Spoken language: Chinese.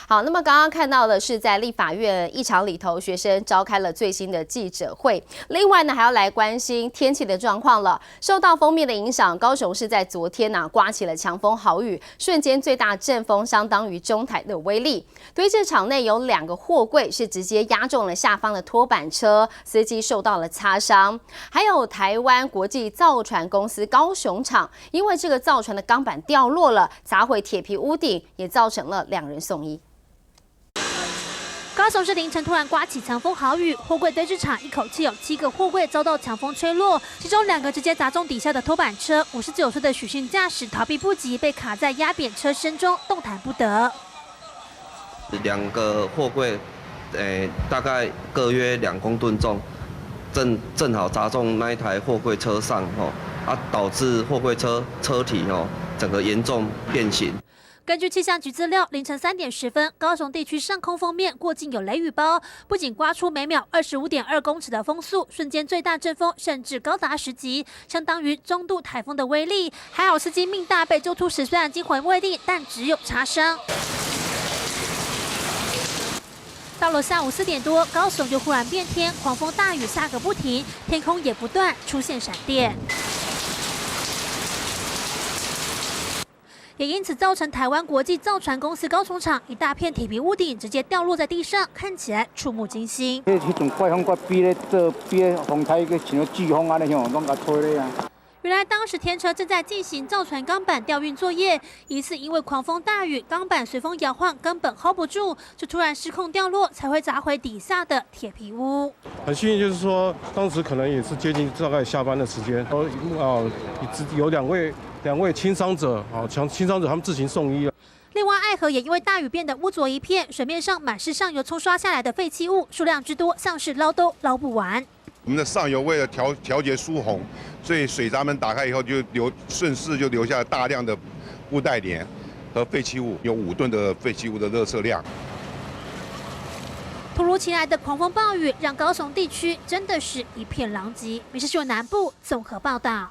好，那么刚刚看到的是在立法院议场里头，学生召开了最新的记者会。另外呢，还要来关心天气的状况了。受到锋面的影响，高雄市在昨天刮起了强风豪雨，瞬间最大阵风相当于中台的威力。堆置场内有2个货柜是直接压中了下方的拖板车，司机受到了擦伤。还有台湾国际造船公司高雄厂，因为这个造船的钢板掉落了，砸毁铁皮屋顶，也造成了2人送医。高雄市凌晨突然刮起强风豪雨，货柜堆置场一口气有7个货柜遭到强风吹落，其中2个直接砸中底下的拖板车。59岁的许姓驾驶逃避不及，被卡在压扁车身中，动弹不得。2个货柜，大概各约2公吨重，正好砸中那一台货柜车上，导致货柜车体整个严重变形。根据气象局资料，凌晨3点10分，高雄地区上空锋面过境有雷雨包，不仅刮出每秒25.2公尺的风速，瞬间最大阵风甚至高达10级，相当于中度台风的威力。还好司机命大，被救出时虽然惊魂未定，但只有擦伤。到了下午4点多，高雄就忽然变天，狂风大雨下个不停，天空也不断出现闪电。也因此造成台湾国际造船公司高雄厂一大片铁皮屋顶直接掉落在地上，看起来触目惊心。迄种怪风比咧做比咧风台个像飓风安尼吼，拢甲吹咧啊。原来当时天车正在进行造船钢板吊运作业，疑似因为狂风大雨，钢板随风摇晃，根本 hold 不住，就突然失控掉落，才会砸毁底下的铁皮屋。很幸运，就是说当时可能也是接近大概下班的时间，有两位轻伤者，轻伤者他们自行送医了。另外，爱河也因为大雨变得污浊一片，水面上满是上游冲刷下来的废弃物，数量之多，像是捞都捞不完。我们的上游为了调节疏洪，所以水闸门打开以后就顺势就留下了大量的布袋莲和废弃物，有5吨的废弃物的垃圾量。突如其来的狂风暴雨让高雄地区真的是一片狼藉。民视新闻南部综合报道。